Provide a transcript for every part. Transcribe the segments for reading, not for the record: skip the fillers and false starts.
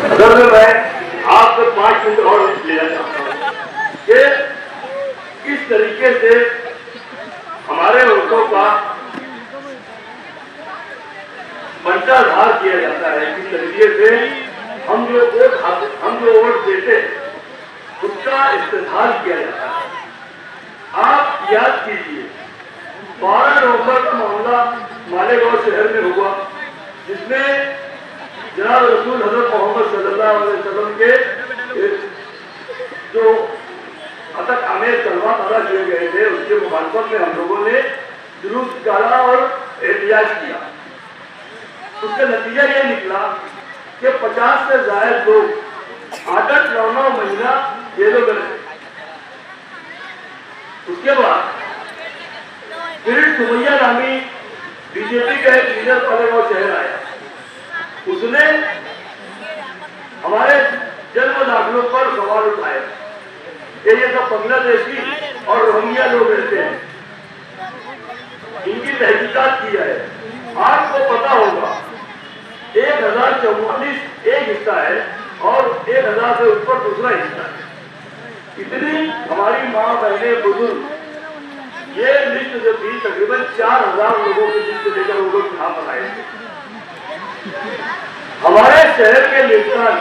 अगर मैं आपसे 5 मिनट और लेना चाहता हूँ कि किस तरीके से हमारे वोटों का पंचाधार किया जाता है, किस तरीके से हम जो वोट देते हैं उसका इस्तेमाल किया जाता है। आप याद कीजिए 12 नवंबर का मामला मालेगांव शहर में हुआ, जिसमें जनाब रसूल हजरत मोहम्मद सल्लल्लाहु अलैहि वसल्लम के जो अतक आमेर कलमात अदा किए गए थे उसके मुखालफत में हम लोगों ने जुलूस निकाला और एहतिजाज किया। उसका नतीजा ये निकला कि 50 से ज्यादा लोग 8-9 महीना जेलों में रहे। उसके बाद फिर सुमैया नामी बीजेपी का एक लीडर मालेगांव शहर आया, उसने हमारे जन्म दाखिलों पर सवाल उठाए कि ये सब बांग्लादेशी और रोहिंग्या लोग रहते हैं, इनकी तहकीकात की है। आपको पता होगा 1044 एक हिस्सा है और 1000 से ऊपर दूसरा हिस्सा है। इतनी हमारी माँ बहने बुजुर्ग ये लिस्ट जो थी तकरीबन 4000 लोगों की लिस्ट लेकर वो लोग चुनाव बनाए थे। हमारे शहर के लिस्टान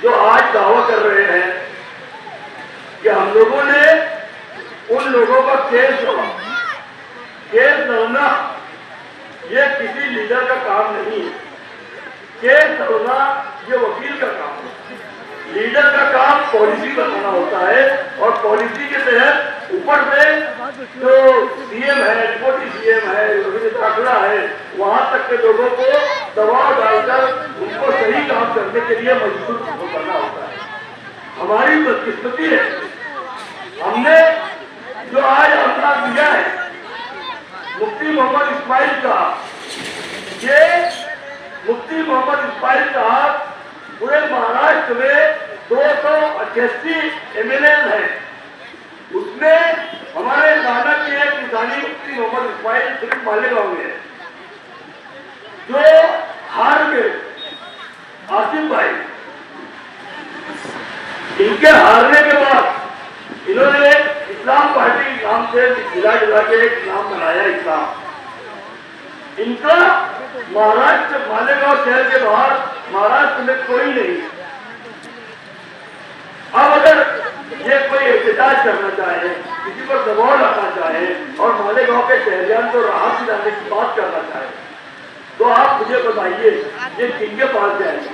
जो आज दावा कर रहे हैं कि हम लोगों ने उन लोगों का केस लड़ना ये किसी लीडर का काम नहीं है। केस लड़ना ये वकील का काम है। लीडर का काम पॉलिसी बनाना होता है और पॉलिसी के तहत ऊपर से जो सीएम है, डिप्टी सीएम है, दाखिला है, वहां तक के लोगों को दबाव डालकर उनको सही काम करने के लिए मजबूर करना होता है। हमारी बदकिस्मती है, हमने जो आज हमला दिया है मुफ्ती मोहम्मद इस्माइल का, ये मुफ्ती मोहम्मद इस्माइल साहब पूरे महाराष्ट्र में 288 एमएलए हैं, उसमें हमारे नाना के एक निशानी मुफ्ती मोहम्मद इस्माइल सिर्फ मालेगांव में है। जो हार गए आसिफ भाई, इनके हारने के बाद इन्होंने इस्लाम पार्टी के नाम से जिला के एक नाम बनाया इस्लाम। इनका महाराष्ट्र मालेगांव शहर के बाहर महाराष्ट्र में कोई नहीं। अब अगर ये कोई एहतजाज करना चाहे, किसी पर दबाव लाना चाहे और मालेगांव के शहरियान को राहत दिलाने की बात करना चाहे, तो आप मुझे बताइए ये किनके पास जाएंगे?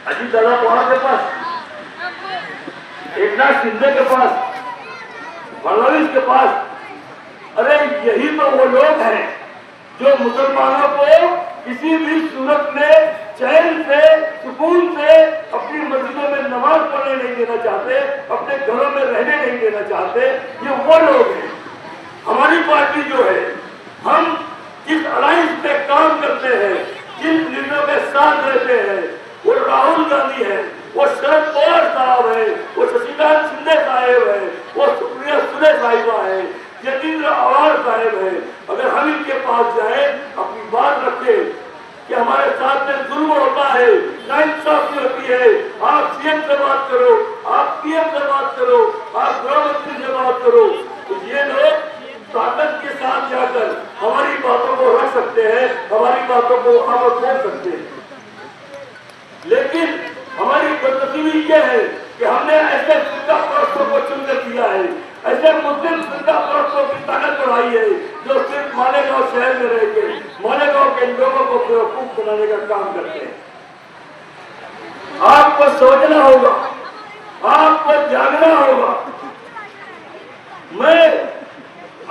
अजीत दादा पवार के पास, एकनाथ शिंदे के पास, फडणवीस के पास? अरे यही तो वो लोग हैं जो मुसलमानों को किसी भी सूरत में चैन से, सुकून से अपनी मस्जिदों में नमाज पढ़ने नहीं देना चाहते, अपने घरों में रहने नहीं देना चाहते। ये वो लोग हैं। हमारी पार्टी जो है, हम जिस अलायंस पे काम करते हैं, जिन लीडरों के साथ रहते हैं, वो राहुल गांधी है, वो शरद पवार साहब है, वो शशिकांत शिंदे साहब है, वो सुप्रिया सुले साहिबा है, जतेंद्र आवार साहब है। अगर हम इनके पास जाए, अपनी बात रखे कि हमारे साथ में जुल्म होता है, नाइंसाफी होती है, आप सीएम से बात करो, आप पीएम से बात करो, आप गृहमंत्री से बात करो, तो ये लोग ताकत के साथ जाकर हमारी बातों को रख सकते हैं, हमारी बातों को आप बोल सकते हैं। लेकिन हमारी बदनसीबी ये है कि हमने ऐसे फिरका परस्तों को चुनकर दिया है, ऐसे मुस्लिम फिरका परस्तों की ताकत बढ़ाई है जो सिर्फ मालेगांव शहर में रहकर मालेगांव के लोगों को बेवकूफ बनाने का काम करते हैं। आपको सोचना होगा, आपको जागना होगा। मैं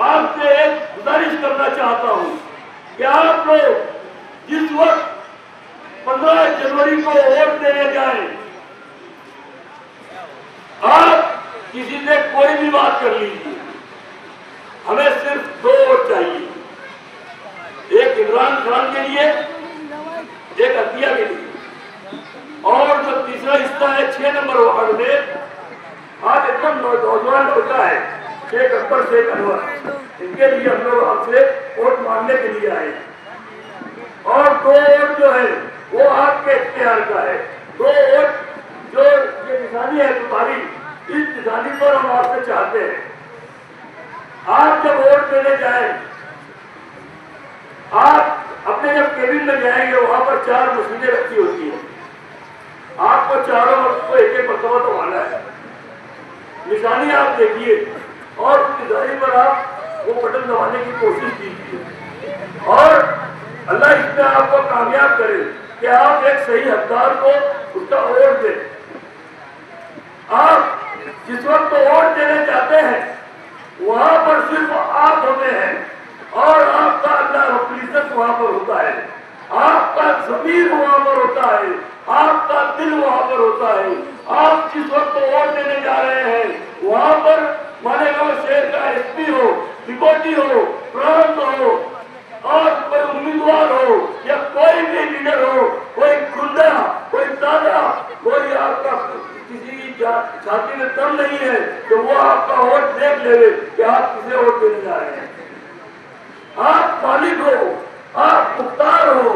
आपसे एक गुजारिश करना चाहता हूं कि आप लोग जिस वक्त 15 जनवरी को वोट देने जाए, आप किसी से कोई भी बात कर लीजिए, हमें सिर्फ 2 वोट चाहिए, एक इमरान खान के लिए, एक अतिया के लिए। और जो तीसरा हिस्सा है 6 नंबर वार्ड में, आज एकदम नौजवान होता है शेख अकबर, शेख अनवर, इनके लिए हम लोग आपसे वोट मांगने के लिए आए। और 2 वोट जो है वो आपके इख्तियार का है। तो वोट जो ये निशानी है तुम्हारी, इस निशानी पर हम आपसे चाहते हैं, आप जब वोट देने जाए, आप अपने जब केबिन में जाएंगे वहां पर 4 मशीनें रखी होती है, आपको चारों वक्त को एक एक मरतबा दबाना है। निशानी आप देखिए और उस निशानी पर आप वो बटन दबाने की कोशिश कीजिए और अल्लाह इसमें आपको कामयाब करे कि आप एक सही हकदार को उसका वोट दें। आप जिस वक्त वोट देने जाते हैं वहां पर सिर्फ आप होते हैं और आपका अल्लाह रब्बुल इज्जत वहां पर होता है, आपका ज़मीर वहां पर होता है, आपका दिल वहां पर होता है। आप जिस वक्त वोट देने जा रहे हैं वहां पर मालेगांव शहर का एसपी हो, डिप्टी हो, प्रांत हो और कोई उम्मीदवार हो या कोई भी लीडर हो, कोई गुंडा, कोई दादा, कोई आपका किसी की छाती में दम नहीं है तो वो आपका वोट देख ले कि आप किसे वोट देने जा रहे हैं। आप मालिक हो, आप मुख्तार हो,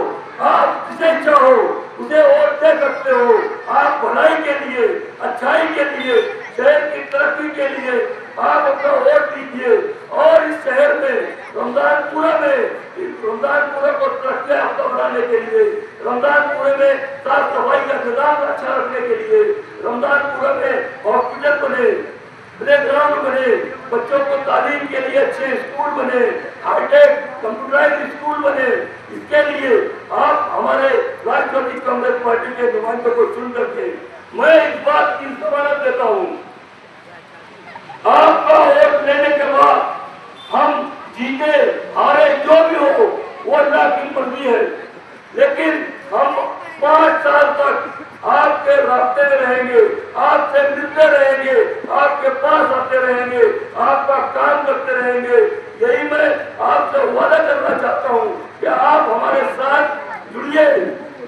आप जिसे चाहो उसे वोट दे सकते हो। आप भलाई के लिए, अच्छाई के लिए, शहर की तरक्की के लिए आप अपना वोट दीजिए और इस शहर में रमजानपुरा को तरक्की याफ्ता बनाने के लिए, रमजानपुरे में साफ सफाई का निजाम अच्छा रखने के लिए, रमजानपुरा में हॉस्पिटल बने, प्ले ग्राउंड बने, बच्चों को तालीम के लिए अच्छे स्कूल बने, हाईटेक कंप्यूटराइज स्कूल बने, इसके लिए आप हमारे राष्ट्रवादी कांग्रेस पार्टी के नुमाइंदों को चुन करके मैं इस बात की जमानत देता हूँ, आपका वोट लेने के बाद हम जीते हारे जो भी हो वो अल्लाह की मर्जी है, लेकिन हम 5 साल तक आपके रास्ते में रहेंगे, आपसे मिलते रहेंगे, आपके पास आते रहेंगे, आपका काम करते रहेंगे। यही मैं आपसे वादा करना चाहता हूँ कि आप हमारे साथ जुड़िए,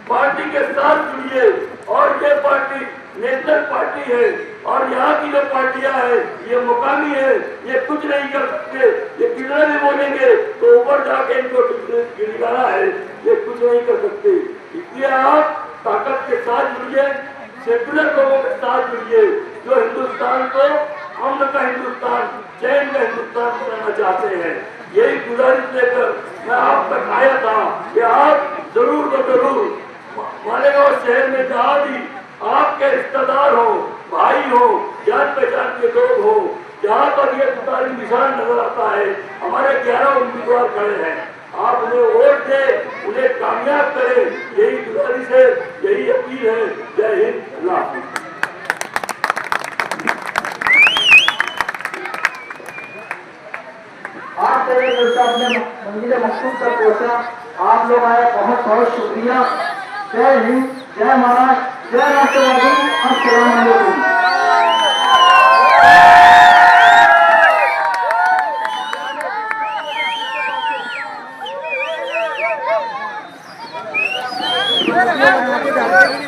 पार्टी के साथ जुड़िए और ये पार्टी नेशनल पार्टी है और यहाँ की जो पार्टियां हैं ये मुकामी है, ये कुछ नहीं कर सकते, ये कितना भी बोलेंगे तो ऊपर जाके इनको गिरगाना है, ये कुछ नहीं कर सकते। इसलिए आप ताकत के साथ जुड़िए, सेकुलर लोगों के साथ जुड़िए जो हिंदुस्तान को अमन का हिंदुस्तान, चैन का हिंदुस्तान बनाना चाहते हैं। यही गुजारिश लेकर मैं आप तक आया था कि आप जरूर मालेगांव शहर में जहाँ भी आपके रिश्तेदार हो, भाई हो, जान पहचान के लोग हो, जहाँ पर ये तुतारी निशान नजर आता है, हमारे 11 उम्मीदवार खड़े हैं, आप उन्हें वोट दें, उन्हें कामयाब करें, यही गुजारिश है, यही अपील है। जय हिंद, अल्लाह हाफिज़। आप अपने मंजिल मकसूद तक पहुंचा, आप लोग आए, बहुत बहुत शुक्रिया। जय हिंद, जय महाराज, जय राष्ट्रवादी। अस्सलाम वालेकुम।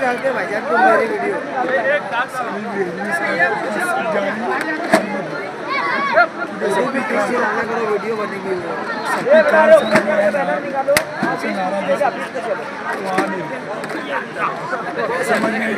डालते भाईजान तुम मेरी वीडियो करो, वीडियो बनेगी समझ नहीं